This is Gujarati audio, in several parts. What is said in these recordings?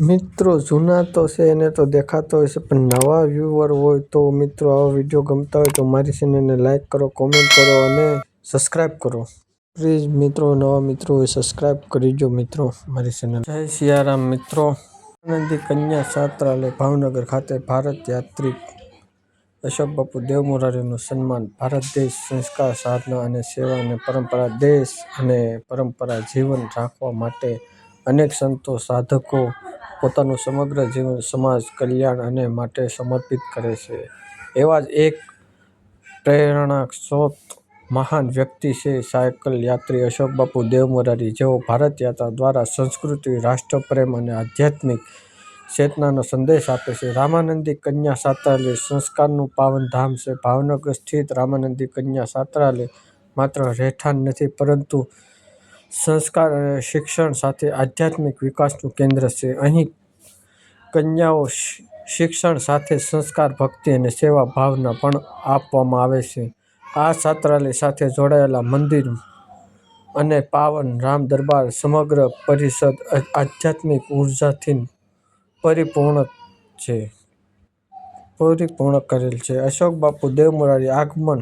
મિત્રો જૂના તો છે એને તો દેખાતો હોય છે, પણ નવા વ્યુઅર હોય તો મિત્રો આવા વિડીયો ગમતા હોય તો મારી ચેનલને લાઈક કરો, કોમેન્ટ કરો અને સબસ્ક્રાઈબ કરો. પ્લીઝ મિત્રો, નવા મિત્રો હોય સબસ્ક્રાઈબ કરીજો મિત્રો મારી ચેનલ. જય સિયારામ મિત્રો. રામાનંદી કન્યા છાત્રાલય ભાવનગર ખાતે ભારત યાત્રિક અશોક બાપુ દેવ મોરારીનું સન્માન. ભારત દેશ સંસ્કાર, સાધના અને સેવાની પરંપરા દેશ અને પરંપરા જીવન રાખવા માટે અનેક સંતો સાધકો પોતાનું સમગ્ર જીવન સમાજ કલ્યાણ અને માટે સમર્પિત કરે છે. એવા જ એક પ્રેરણા સ્ત્રોત મહાન વ્યક્તિ છે સાયકલ યાત્રી અશોક બાપુ દેવ મોરારી, જેઓ ભારત યાત્રા દ્વારા સંસ્કૃતિ, રાષ્ટ્રપ્રેમ અને આધ્યાત્મિક ચેતનાનો સંદેશ આપે છે. રામાનંદી કન્યા છાત્રાલય સંસ્કારનું પાવન ધામ છે. ભાવનગર સ્થિત રામાનંદી કન્યા છાત્રાલય માત્ર રહેઠાણ નથી, પરંતુ સંસ્કાર અને શિક્ષણ સાથે આધ્યાત્મિક વિકાસનું કેન્દ્ર છે. અહીં કન્યાઓ શિક્ષણ સાથે સંસ્કાર, ભક્તિ અને સેવા ભાવના પણ આપવામાં આવે છે. આ છાત્રાલય સાથે જોડાયેલા મંદિર અને પાવન રામ દરબાર સમગ્ર પરિસર આધ્યાત્મિક ઉર્જાથી પરિપૂર્ણ કરેલ છે. અશોક બાપુ દેવ મોરારી આગમન.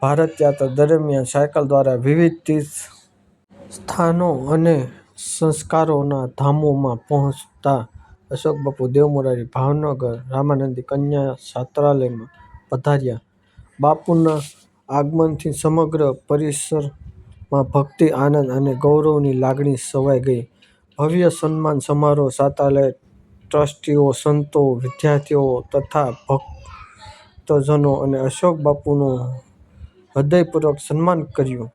ભારત યાત્રા દરમિયાન સાયકલ દ્વારા વિવિધ તીર્થ સ્થાનો અને સંસ્કારોના ધામોમાં પહોંચતા અશોક બાપુ દેવ મોરારી ભાવનગર રામાનંદી કન્યા છાત્રાલયમાં પધાર્યા. બાપુના આગમનથી સમગ્ર પરિસરમાં ભક્તિ, આનંદ અને ગૌરવની લાગણી છવાઈ ગઈ. ભવ્ય સન્માન સમારોહ છાત્રાલય ટ્રસ્ટીઓ, સંતો, વિદ્યાર્થીઓ તથા ભક્તજનો અને અશોક બાપુનું હૃદયપૂર્વક સન્માન કર્યું.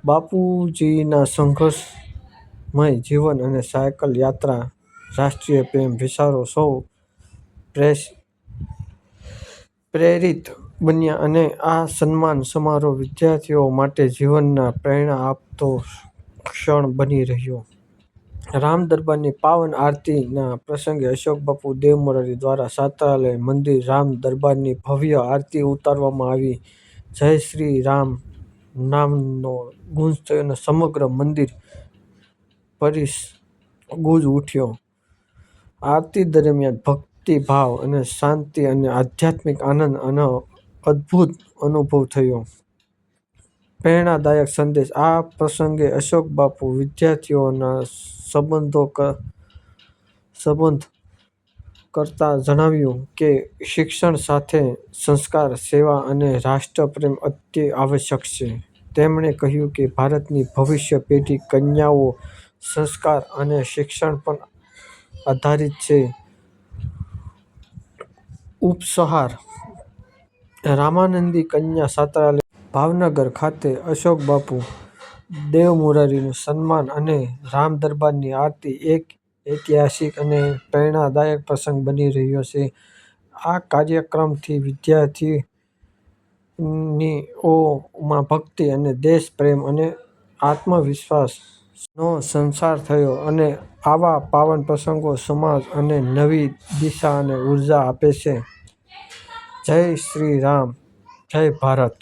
બાપુજીના સંઘર્ષમય જીવન અને સાયકલ યાત્રા, રાષ્ટ્રીય પ્રેમ વિચારો સૌ પ્રેરિત બન્યા અને આ સન્માન સમારોહ વિદ્યાર્થીઓ માટે જીવનમાં પ્રેરણા આપતો ક્ષણ બની રહ્યો. રામ દરબારની પાવન આરતીના પ્રસંગે અશોક બાપુ દેવ મોરારી દ્વારા છાત્રાલય મંદિર રામ દરબારની ભવ્ય આરતી ઉતારવામાં આવી. જય શ્રી રામ નામનો ગુંજ થયો અને સમગ્ર મંદિર પરિસર ગુંજી ઉઠ્યો. આરતી દરમિયાન ભક્તિભાવ અને શાંતિ અને આધ્યાત્મિક આનંદ અદ્ભુત અનુભવ થયો. પ્રેરણાદાયક સંદેશ. આ પ્રસંગે અશોક બાપુ વિદ્યાર્થીઓના સંબોધન કરતા જણાવ્યું કે શિક્ષણ સાથે સંસ્કાર, સેવા અને રાષ્ટ્રપ્રેમ અતિ આવશ્યક છે. તેમણે કહ્યું કે ભારતની ભવિષ્ય પેઢી કન્યાઓ સંસ્કાર અને શિક્ષણ પર આધારિત છે. ઉપસહાર રામાનંદી કન્યા છાત્રાલય, ભાવનગર ખાતે અશોકબાપુ દેવમોરારીનું સન્માન અને રામદરબારની આરતી એક ઐતિહાસિક અને પ્રેરણાદાયક પ્રસંગ બની રહ્યો છે. આ કાર્યક્રમથી વિદ્યાર્થીનીઓમાં ભક્તિ અને દેશપ્રેમ અને આત્મવિશ્વાસનો સંચાર થયો અને આવા પાવન પ્રસંગો સમાજ અને નવી દિશા અને ઉર્જા આપે છે. જય શ્રી રામ, જય ભારત.